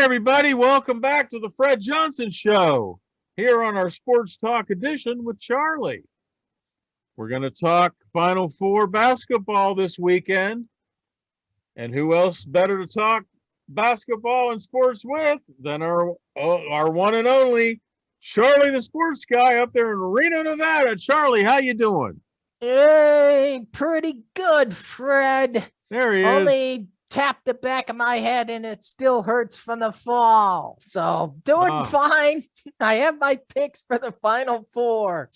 everybody. Welcome back to the Fred Johnson Show here on our Sports Talk edition with Charlie. We're going to talk Final Four basketball this weekend. And who else better to talk basketball and sports with than our one and only Charlie the Sports Guy up there in Reno, Nevada. Charlie, how you doing? Hey, pretty good, Fred. There he is. Only tapped the back of my head and it still hurts from the fall. So doing fine. I have my picks for the Final Four.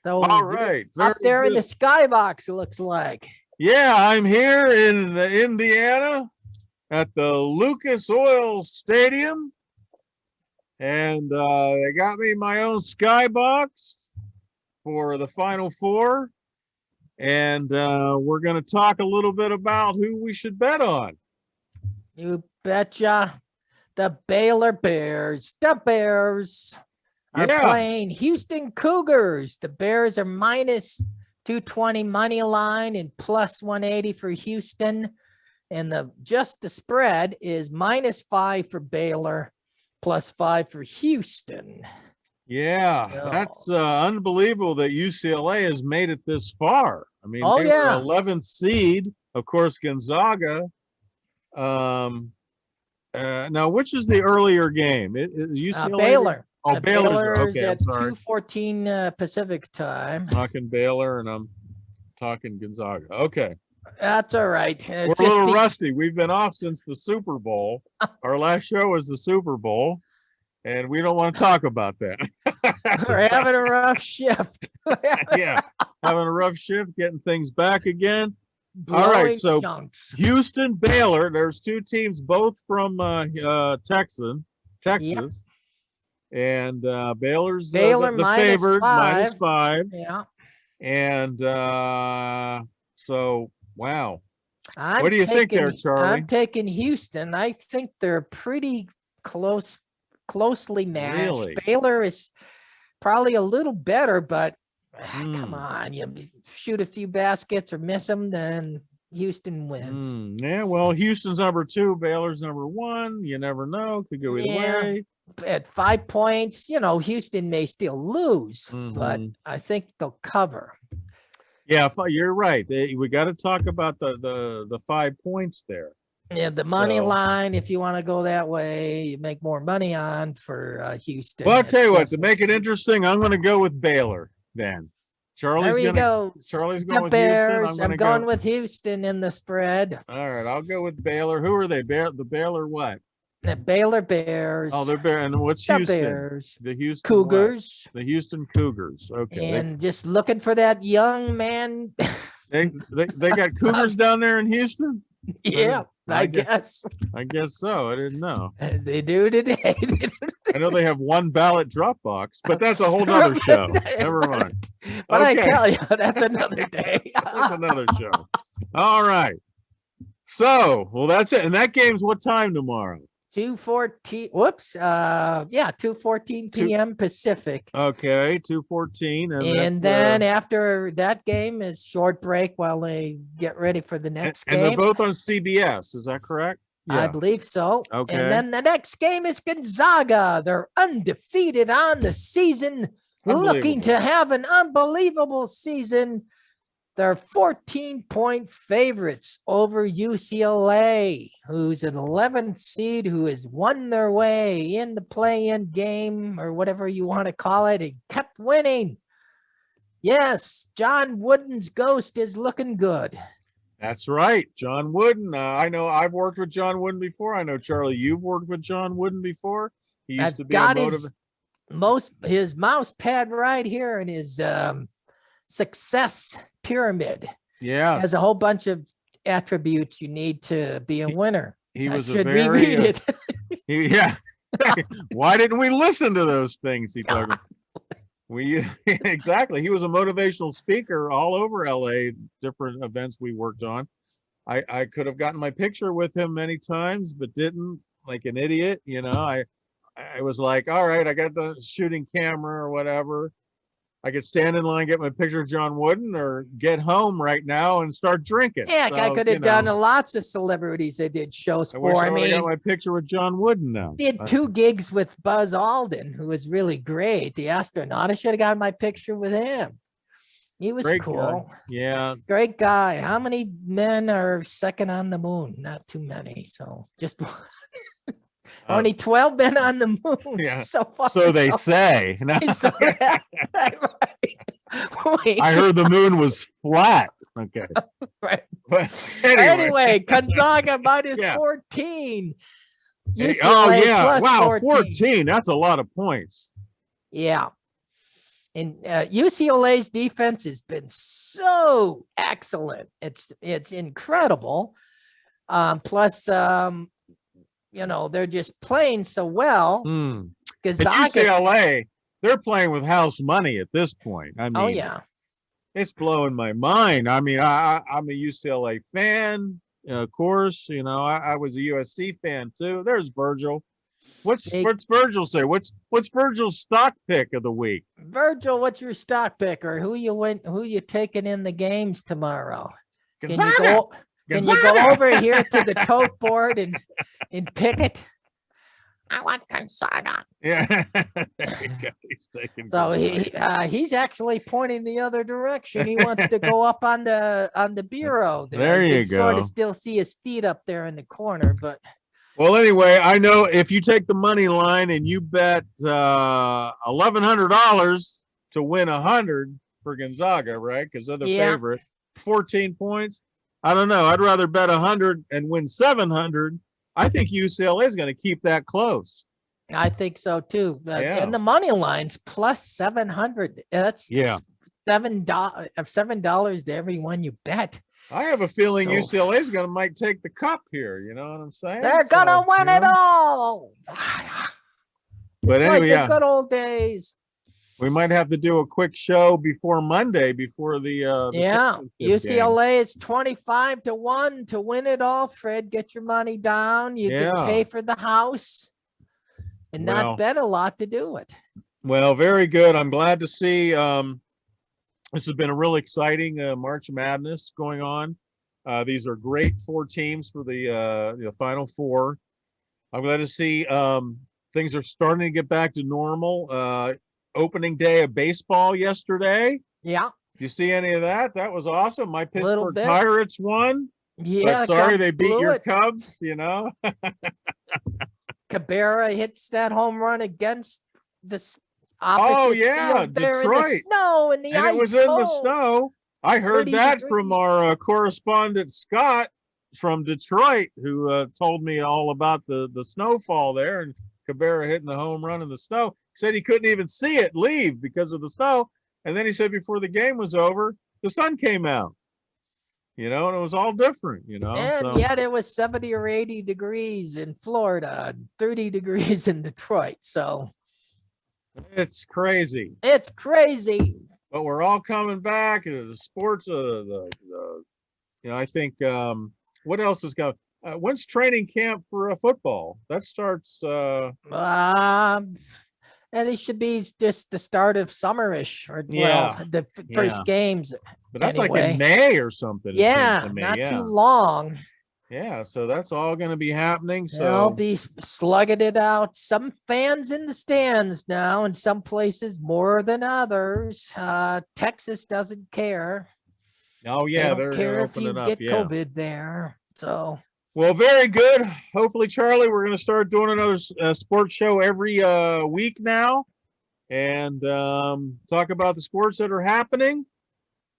So all right. Up there in the skybox, it looks like. Yeah, I'm here in Indiana at the Lucas Oil Stadium. And they got me my own skybox for the Final Four. And we're going to talk a little bit about who we should bet on. You betcha. The Baylor Bears. The Bears are playing Houston Cougars. The Bears are minus 220 money line and plus 180 for Houston. And the spread is minus 5 for Baylor, plus 5 for Houston. Yeah, that's unbelievable that UCLA has made it this far. I mean, they were 11th seed, of course, Gonzaga. Now, which is the earlier game? UCLA? Baylor. Oh, Baylor's okay. At 2:14 Pacific time. Talking Baylor and I'm talking Gonzaga. Okay. That's all right. We're a little rusty. We've been off since the Super Bowl. Our last show was the Super Bowl. And we don't want to talk about that. We're having a rough shift. Yeah, having a rough shift, getting things back again. All right, so Houston, Baylor. There's two teams, both from Texas. Yep. And Baylor's the favorite, minus 5. Yeah. And so, wow. What do you think there, Charlie? I'm taking Houston. I think they're pretty closely matched. Really? Baylor is probably a little better, but come on, you shoot a few baskets or miss them, then Houston wins. Yeah, well, Houston's number 2, Baylor's number 1. You never know; could go either way. At 5 points, Houston may still lose, but I think they'll cover. Yeah, you're right. We got to talk about the 5 points there. Yeah, the money line, if you want to go that way, you make more money on for Houston. Well, I'll tell you what, to make it interesting, I'm going to go with Baylor then. Charlie's going with Bears. Houston. I'm going with Houston in the spread. All right, I'll go with Baylor. Who are they? The Baylor what? The Baylor Bears. Oh, they're Bears. And what's Houston? Bears. The Houston Cougars. What? The Houston Cougars. Okay. And just looking for that young man. They got Cougars down there in Houston? Yeah. I guess. I guess so. I didn't know. They do today. I know they have one ballot drop box, but that's a whole nother show. Never mind. But I tell you, that's another day. That's another show. All right. So, well, that's it. And that game's what time tomorrow? 2:14. Whoops. 2:14 p.m. Pacific. Okay, 2:14. And then after that game is short break while they get ready for the next game. And they're both on CBS. Is that correct? Yeah. I believe so. Okay. And then the next game is Gonzaga. They're undefeated on the season, looking to have an unbelievable season. They're 14-point favorites over UCLA, who's an 11th seed who has won their way in the play-in game or whatever you want to call it and kept winning. Yes, John Wooden's ghost is looking good. That's right, John Wooden. I know I've worked with John Wooden before. I know, Charlie, you've worked with John Wooden before. He used to be his mouse pad right here in his success pyramid. Yeah, has a whole bunch of attributes you need to be a winner. He was should reread it. Yeah. Why didn't we listen to those things he talked about? Exactly. He was a motivational speaker all over LA, different events we worked on. I could have gotten my picture with him many times, but didn't, like an idiot. I was like, all right, I got the shooting camera or whatever. I could stand in line, get my picture of John Wooden, or get home right now and start drinking. Heck, I So, could have done lots of celebrities that did shows I wish for I would have me. got my picture with John Wooden now. Did 2 gigs with Buzz Aldrin, who was really great. The astronaut. I should have got my picture with him. He was Great cool. guy. Yeah. Great guy. How many men are second on the moon? Not too many. So just only 12 men on the moon. Yeah. So far. So they say. No. So right. Wait. I heard the moon was flat. Okay. Right. But Anyway, Gonzaga minus Yeah. 14. Hey, UCLA yeah. plus Wow. 14. 14. That's a lot of points. Yeah. And UCLA's defense has been so excellent. It's incredible. Plus, they're just playing so well. At Gonzaga. UCLA, they're playing with house money at this point. I mean, Oh yeah. It's blowing my mind. I mean, I'm a UCLA fan, of course. I was a USC fan too. There's Virgil. What's Virgil say? What's Virgil's stock pick of the week? Virgil, what's your stock pick, or who you taking in the games tomorrow? Gonzaga. Can you go over here to the tote board and pick it? I want Gonzaga. Yeah. There you go. He's taking So Gonzaga. he's actually pointing the other direction. He wants to go up on the bureau. There you can sort go. of still see his feet up there in the corner, but Well, anyway, I know if you take the money line and you bet $1,100 to win 100 for Gonzaga, right? Because they're the favorite. 14 points. I don't know. I'd rather bet 100 and win 700. I think UCLA is going to keep that close. I think so too. Yeah. And the money line's plus 700. That's $7 to every one you bet. I have a feeling So- UCLA is going to might take the cup here. You know what I'm saying? They're gonna win it all. But It's like anyway, the good old days. we might have to do a quick show before Monday, before the championship game. UCLA is 25-1 to win it all. Fred, get your money down. You can pay for the house and Well. not bet a lot to do it. Well, very good. I'm glad to see this has been a real exciting March Madness going on. These are great 4 teams for the Final Four. I'm glad to see things are starting to get back to normal. Opening day of baseball yesterday. Yeah. Did you see any of that? That was awesome. My Little Pittsburgh bit. Pirates won. Yeah. But sorry Cubs they beat blew your it. Cubs, Cabrera hits that home run against this opposite field there in the Detroit. snow and the And ice it was in the cold. snow. I heard 30 that from degrees. our correspondent Scott from Detroit, who told me all about the snowfall there and Cabrera hitting the home run in the snow. He said he couldn't even see it leave because of the snow. And then he said before the game was over, the sun came out. And it was all different, And so. yet it was 70 or 80 degrees in Florida, and 30 degrees in Detroit. So It's crazy. it's crazy. But we're all coming back. The sports, I think, what else is going? When's training camp for football? That starts. And it should be just the start of summerish, or the first games. But that's like anyway. in May or something. it Yeah, seems to me. not too long. Yeah, so that's all going to be happening. They'll So be slugging it out. Some fans in the stands now, in some places more than others. Texas doesn't care. oh They yeah, don't they're care if opening you up. get Yeah. COVID there. So Well, very good. Hopefully, Charlie, we're going to start doing another sports show every week now, and talk about the sports that are happening.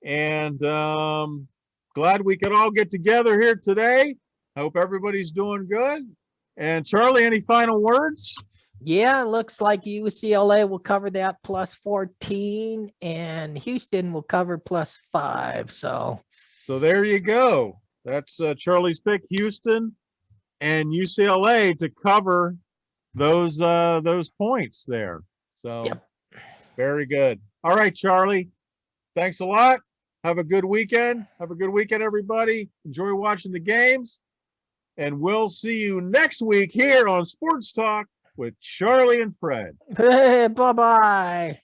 And glad we could all get together here today. I hope everybody's doing good. And Charlie, any final words? yeah, it looks like UCLA will cover that plus 14, and Houston will cover plus 5. So there you go. That's Charlie's pick, Houston and UCLA to cover those points there. So very good. All right, Charlie. Thanks a lot. Have a good weekend. Have a good weekend, everybody. Enjoy watching the games. And we'll see you next week here on Sports Talk with Charlie and Fred. bye-bye.